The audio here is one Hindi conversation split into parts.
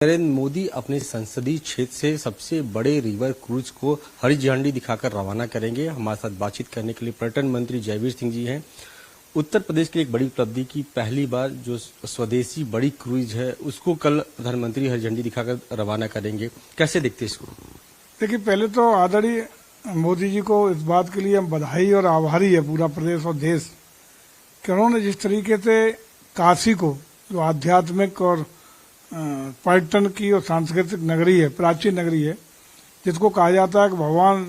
नरेंद्र मोदी अपने संसदीय क्षेत्र से सबसे बड़े रिवर क्रूज को हरी झंडी दिखाकर रवाना करेंगे। हमारे साथ बातचीत करने के लिए पर्यटन मंत्री जयवीर सिंह जी हैं। उत्तर प्रदेश की एक बड़ी उपलब्धि की पहली बार जो स्वदेशी बड़ी क्रूज है उसको कल प्रधानमंत्री हरी झंडी दिखाकर रवाना करेंगे। कैसे देखते हैं इसको? देखिए, पहले तो आदरणीय मोदी जी को इस बात के लिए हम बधाई और आभारी है पूरा प्रदेश और देश कि उन्होंने जिस तरीके से काशी को जो आध्यात्मिक और पर्यटन की और सांस्कृतिक नगरी है, प्राचीन नगरी है, जिसको कहा जाता है कि भगवान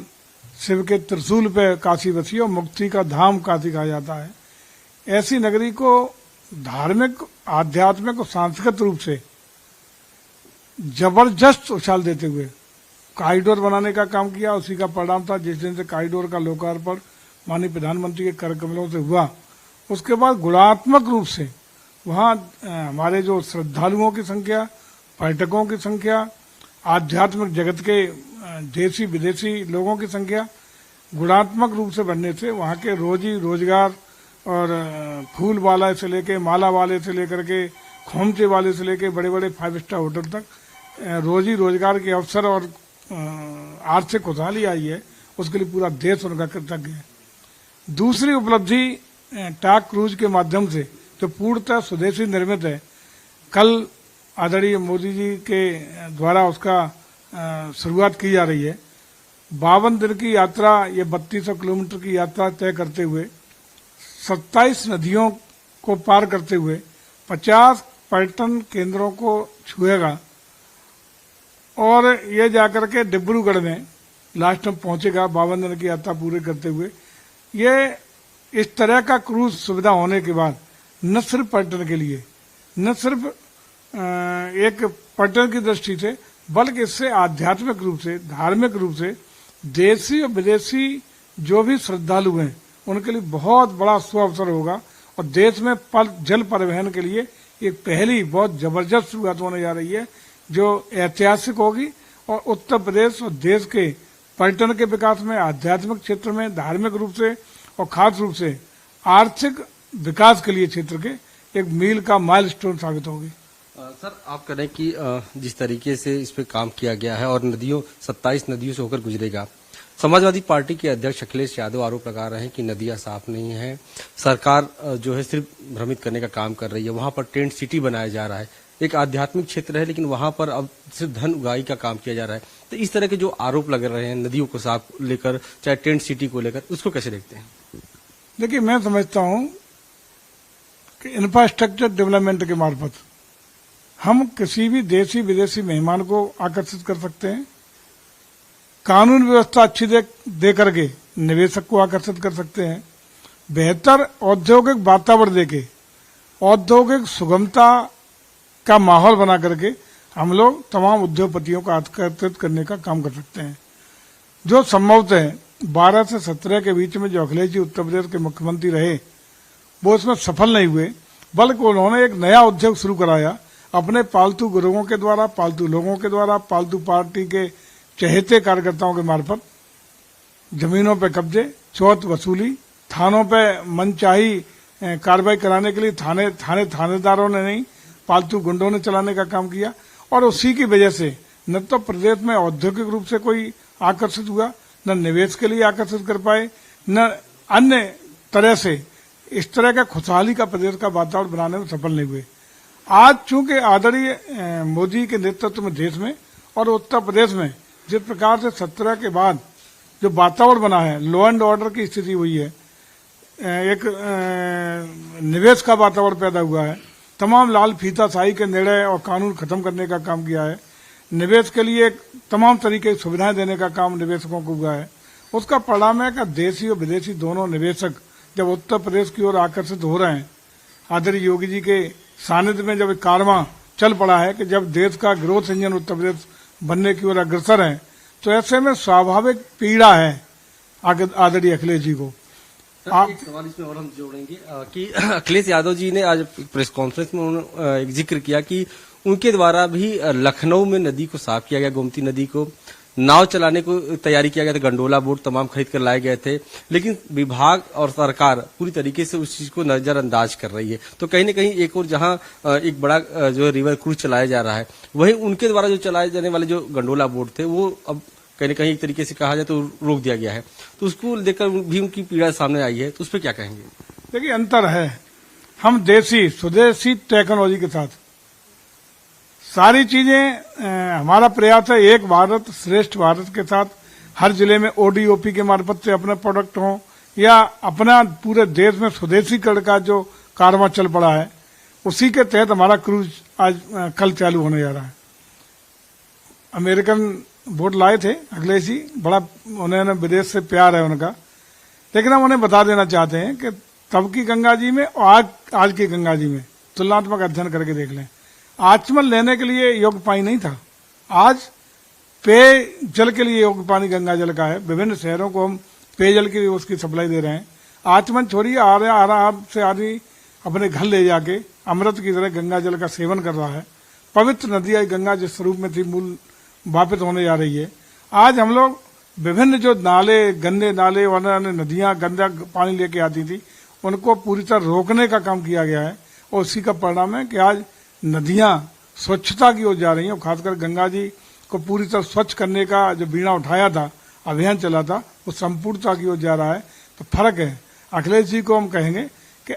शिव के त्रिशूल पे काशी बसी और मुक्ति का धाम काशी कहा जाता है, ऐसी नगरी को धार्मिक, आध्यात्मिक और सांस्कृतिक रूप से जबरदस्त उछाल देते हुए कॉरिडोर बनाने का काम किया। उसी का परिणाम था जिस दिन से कॉरिडोर का लोकार्पण माननीय प्रधानमंत्री के कर कमलों से हुआ, उसके बाद गुणात्मक रूप से वहाँ हमारे जो श्रद्धालुओं की संख्या, पर्यटकों की संख्या, आध्यात्मिक जगत के देशी विदेशी लोगों की संख्या गुणात्मक रूप से बढ़ने से वहाँ के रोजी रोजगार और फूल वाला से लेके माला वाले से लेकर के खोमचे वाले से लेके बड़े बड़े 5 स्टार होटल तक रोजी रोजगार के अवसर और आर्थिक खुशहाली आई है। उसके लिए पूरा देश उनका कृतज्ञ है। दूसरी उपलब्धि टाक क्रूज के माध्यम से जो पूर्णतः स्वदेशी निर्मित है, कल आदरणीय मोदी जी के द्वारा उसका शुरुआत की जा रही है। 52 दिन की यात्रा, ये 3200 किलोमीटर की यात्रा तय करते हुए 27 नदियों को पार करते हुए 50 पर्यटन केंद्रों को छुएगा और ये जाकर के डिब्रूगढ़ में लास्ट में पहुंचेगा 52 दिन की यात्रा पूरी करते हुए। ये इस तरह का क्रूज सुविधा होने के बाद न सिर्फ पर्यटन के लिए, न सिर्फ एक पर्यटन की दृष्टि से, बल्कि इससे आध्यात्मिक रूप से, धार्मिक रूप से देशी और विदेशी जो भी श्रद्धालु हैं उनके लिए बहुत बड़ा सुअवसर होगा और देश में जल परिवहन के लिए एक पहली बहुत जबरदस्त शुरुआत होने जा रही है जो ऐतिहासिक होगी और उत्तर प्रदेश और देश के पर्यटन के विकास में, आध्यात्मिक क्षेत्र में, धार्मिक रूप से और खास रूप से आर्थिक विकास के लिए क्षेत्र के एक मील का माइलस्टोन साबित होगी। सर, आप कह रहे हैं कि जिस तरीके से इस पे काम किया गया है और 27 नदियों से होकर गुजरेगा। समाजवादी पार्टी के अध्यक्ष अखिलेश यादव आरोप लगा रहे हैं कि नदियां साफ नहीं है, सरकार जो है सिर्फ भ्रमित करने का काम कर रही है। वहां पर टेंट सिटी बनाया जा रहा है, एक आध्यात्मिक क्षेत्र है लेकिन वहां पर अब सिर्फ धन उगाही का काम किया जा रहा है। तो इस तरह के जो आरोप लग रहे हैं नदियों को साफ लेकर, चाहे टेंट सिटी को लेकर, उसको कैसे देखते हैं? देखिए, मैं समझता हूं कि इंफ्रास्ट्रक्चर डेवलपमेंट के मार्फत हम किसी भी देशी विदेशी मेहमान को आकर्षित कर सकते हैं। कानून व्यवस्था अच्छी दे करके निवेशक को आकर्षित कर सकते हैं। बेहतर औद्योगिक वातावरण देके, औद्योगिक सुगमता का माहौल बना करके हम लोग तमाम उद्योगपतियों को आकर्षित करने का काम कर सकते हैं। जो संभवतः 12 से 17 के बीच में जो अखिलेश जी उत्तर प्रदेश के मुख्यमंत्री रहे वो इसमें सफल नहीं हुए, बल्कि उन्होंने एक नया उद्योग शुरू कराया अपने पालतू गिरोहों के द्वारा, पालतू लोगों के द्वारा, पालतू पार्टी के चहेते कार्यकर्ताओं के मार्फत जमीनों पे कब्जे, चौथ वसूली, थानों पे मनचाही कार्रवाई कराने के लिए थानेदारों ने नहीं, पालतू गुंडों ने चलाने का काम किया और उसी की वजह से न तो प्रदेश में औद्योगिक रूप से कोई आकर्षित हुआ, न निवेश के लिए आकर्षित कर पाए, न अन्य तरह से इस तरह का खुशहाली का प्रदेश का वातावरण बनाने में सफल नहीं हुए। आज चूंकि आदरणीय मोदी के नेतृत्व में देश में और उत्तर प्रदेश में जिस प्रकार से 17 के बाद जो वातावरण बना है, लॉ एंड ऑर्डर की स्थिति हुई है, एक निवेश का वातावरण पैदा हुआ है, तमाम लाल फीताशाही के निर्णय और कानून खत्म करने का काम किया है, निवेश के लिए तमाम तरीके की सुविधाएं देने का काम निवेशकों को हुआ है। उसका परिणाम है कि देशी और विदेशी दोनों निवेशक जब उत्तर प्रदेश की ओर आकर्षित हो रहे हैं, आदरणीय योगी जी के सानिध्य में जब एक कारवां चल पड़ा है कि जब देश का ग्रोथ इंजन उत्तर प्रदेश बनने की ओर अग्रसर है, तो ऐसे में स्वाभाविक पीड़ा है आदरणीय अखिलेश जी को। एक सवाल इसमें और हम जोड़ेंगे कि अखिलेश यादव जी ने आज प्रेस कॉन्फ्रेंस में उन्होंने एक जिक्र किया कि उनके द्वारा भी लखनऊ में नदी को साफ किया गया, गोमती नदी को नाव चलाने को तैयारी किया गया था, गंडोला बोट तमाम खरीद कर लाए गए थे, लेकिन विभाग और सरकार पूरी तरीके से उस चीज को नजरअंदाज कर रही है। तो कहीं न कहीं एक और जहां एक बड़ा जो रिवर क्रूज चलाया जा रहा है, वहीं उनके द्वारा जो चलाए जाने वाले जो गंडोला बोट थे वो अब कहीं न कहीं एक तरीके से कहा जाए तो रोक दिया गया है। तो उसको लेकर भी उनकी पीड़ा सामने आई है, तो उस पर क्या कहेंगे? देखिए, अंतर है। हम देसी स्वदेशी टेक्नोलॉजी के साथ सारी चीजें हमारा प्रयास है एक भारत श्रेष्ठ भारत के साथ हर जिले में ओडीओपी के मार्फत से अपने प्रोडक्ट हो या अपना पूरे देश में स्वदेशीकरण का जो कारवां चल पड़ा है, उसी के तहत हमारा क्रूज आज कल चालू होने जा रहा है। अमेरिकन बोट लाए थे अखिलेश जी, बड़ा उन्होंने विदेश से प्यार है उनका, लेकिन हम उन्हें बता देना चाहते हैं कि तब की गंगा जी में और आज की गंगा जी में तुलनात्मक अध्ययन करके देख लें। आचमन लेने के लिए योग्य पानी नहीं था, आज पेय जल के लिए योग्य पानी गंगा जल का है। विभिन्न शहरों को हम पेयजल की उसकी सप्लाई दे रहे हैं। आचमन छोड़िए, आराम से आदमी अपने घर ले जाके अमृत की तरह गंगा जल का सेवन कर रहा है। पवित्र नदियां गंगा जिस स्वरूप में थी मूल वापित होने जा रही है। आज हम लोग विभिन्न जो नाले, गंदे नाले और नदियां गंदा पानी लेके आती थी, उनको पूरी तरह रोकने का काम किया गया है और उसी का परिणाम है कि आज नदियां स्वच्छता की ओर जा रही हैं। और खासकर गंगा जी को पूरी तरह स्वच्छ करने का जो बीड़ा उठाया था, अभियान चला था, वो संपूर्णता की ओर जा रहा है। तो फर्क है। अखिलेश जी को हम कहेंगे कि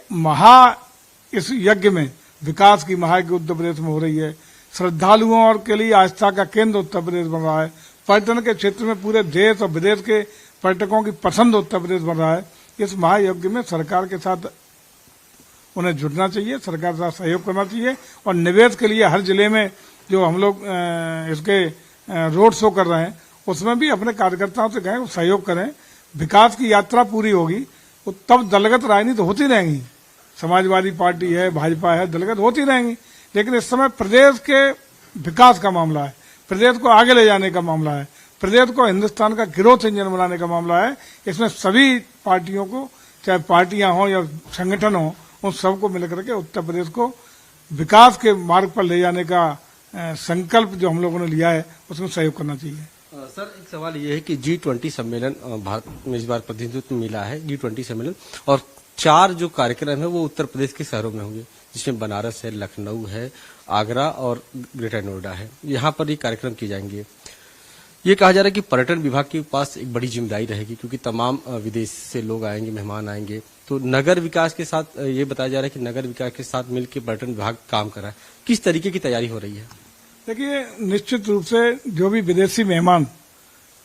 इस यज्ञ में विकास की महायज्ञ उत्तर प्रदेश में हो रही है। श्रद्धालुओं और के लिए आस्था का केंद्र उत्तर प्रदेश बन रहा है। पर्यटन के क्षेत्र में पूरे देश और विदेश के पर्यटकों की पसंद उत्तर प्रदेश बन रहा है। इस महायज्ञ में सरकार के साथ उन्हें जुड़ना चाहिए, सरकार के साथ सहयोग करना चाहिए और निवेश के लिए हर जिले में जो हम लोग इसके रोड शो कर रहे हैं, उसमें भी अपने कार्यकर्ताओं से कहें सहयोग करें। विकास की यात्रा पूरी होगी तो तब दलगत राजनीति होती रहेंगी। समाजवादी पार्टी है, भाजपा है, दलगत होती रहेंगी, लेकिन इस समय प्रदेश के विकास का मामला है, प्रदेश को आगे ले जाने का मामला है, प्रदेश को हिंदुस्तान का ग्रोथ इंजन बनाने का मामला है। इसमें सभी पार्टियों को, चाहे पार्टियां हों या संगठन हो, उन सबको मिलकर के उत्तर प्रदेश को विकास के मार्ग पर ले जाने का संकल्प जो हम लोगों ने लिया है, उसमें सहयोग करना चाहिए। सर, एक सवाल ये है कि G20 सम्मेलन भारत में इस बार प्रतिनिधित्व मिला है, G20 सम्मेलन, और 4 जो कार्यक्रम है वो उत्तर प्रदेश के शहरों में होंगे, जिसमें बनारस है, लखनऊ है, आगरा और ग्रेटर नोएडा है। यहाँ पर ये कार्यक्रम किए जाएंगे। ये कहा जा रहा है कि पर्यटन विभाग के पास एक बड़ी जिम्मेदारी रहेगी, क्योंकि तमाम विदेश से लोग आएंगे, मेहमान आएंगे। तो नगर विकास के साथ ये बताया जा रहा है कि नगर विकास के साथ मिलकर पर्यटन विभाग काम कर रहा है। किस तरीके की तैयारी हो रही है? देखिए, निश्चित रूप से जो भी विदेशी मेहमान,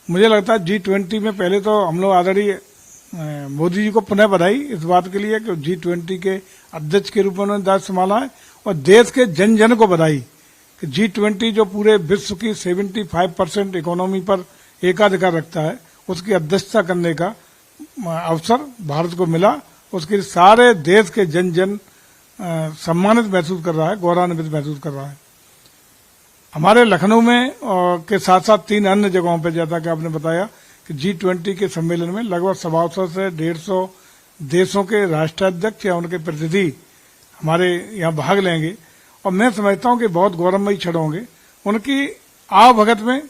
मुझे लगता है G20 में पहले तो हम लोग ऑलरेडी मोदी जी को पुनः बधाई इस बात के लिए कि G20 के अध्यक्ष के रूप में उन्होंने दायित्व संभाला है, और देश के जन जन को बधाई कि G20 जो पूरे विश्व की 75% इकोनॉमी पर एकाधिकार रखता है, उसकी अध्यक्षता करने का अवसर भारत को मिला। उसके सारे देश के जन जन सम्मानित महसूस कर रहा है, गौरवान्वित महसूस कर रहा है। हमारे लखनऊ में के साथ साथ 3 अन्य जगहों पर, जैसा कि आपने बताया कि G20 के सम्मेलन में लगभग 125 से 150 देशों के राष्ट्राध्यक्ष या उनके प्रतिनिधि हमारे यहाँ भाग लेंगे, और मैं समझता हूँ कि बहुत गौरवमयी क्षण होंगे। उनकी आवभगत में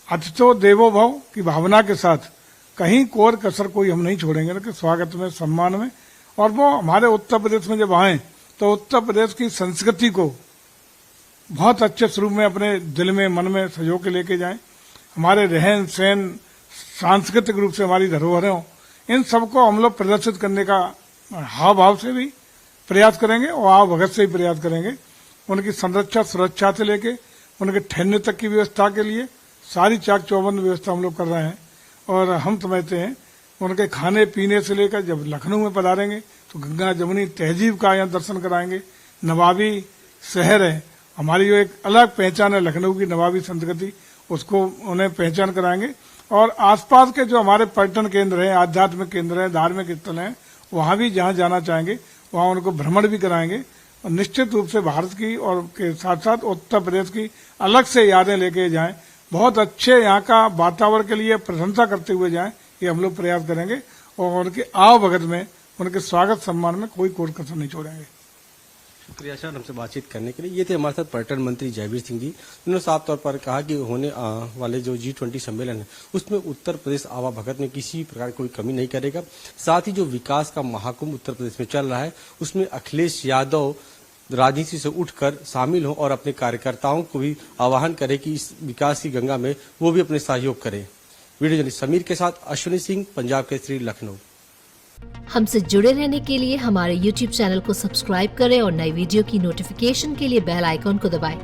अतिथो देवो भव की भावना के साथ कहीं कोर कसर कोई हम नहीं छोड़ेंगे, उनके स्वागत में, सम्मान में। और वो हमारे उत्तर प्रदेश में जब आए तो उत्तर प्रदेश की संस्कृति को बहुत अच्छे स्वरूप में अपने दिल में, मन में सजो के लेके जाएं। हमारे रहन सहन, सांस्कृतिक रूप से हमारी धरोहरें हों, इन सबको हम लोग प्रदर्शित करने का हाव भाव से भी प्रयास करेंगे और आवभगत से भी प्रयास करेंगे। उनकी संरक्षा, सुरक्षा से लेके उनके ठहरने तक की व्यवस्था के लिए सारी चाक चौबंद व्यवस्था हम लोग कर रहे हैं। और हम समझते हैं उनके खाने पीने से लेकर जब लखनऊ में पधारेंगे तो गंगा जमुनी तहजीब का यहाँ दर्शन कराएंगे। नवाबी शहर है, हमारी जो एक अलग पहचान है लखनऊ की नवाबी संस्कृति, उसको उन्हें पहचान कराएंगे। और आसपास के जो हमारे पर्यटन केंद्र हैं, आध्यात्मिक केंद्र हैं, धार्मिक स्थल हैं, वहां भी जहां जाना चाहेंगे वहां उनको भ्रमण भी कराएंगे। और निश्चित रूप से भारत की और के साथ साथ उत्तर प्रदेश की अलग से यादें लेके जाएं, बहुत अच्छे यहाँ का वातावरण के लिए प्रशंसा करते हुए जाएं, ये हम लोग प्रयास करेंगे। और उनके आवभगत में, उनके स्वागत सम्मान में कोई कोर कसर नहीं छोड़ेंगे। शुक्रिया सर हमसे बातचीत करने के लिए। ये थे हमारे साथ पर्यटन मंत्री जयवीर सिंह जी, उन्होंने साफ तौर पर कहा कि होने वाले जो G20 सम्मेलन है उसमें उत्तर प्रदेश आवा भगत में किसी प्रकार कोई कमी नहीं करेगा। साथ ही जो विकास का महाकुंभ उत्तर प्रदेश में चल रहा है उसमें अखिलेश यादव राजनीति से उठकर शामिल हों और अपने कार्यकर्ताओं को भी आह्वान करें कि इस विकास की गंगा में वो भी अपने सहयोग करें। वीडियो जर्नलिस्ट समीर के साथ अश्विनी सिंह, पंजाब केसरी, लखनऊ। हमसे जुड़े रहने के लिए हमारे YouTube चैनल को सब्सक्राइब करें और नई वीडियो की नोटिफिकेशन के लिए बेल आइकॉन को दबाएं।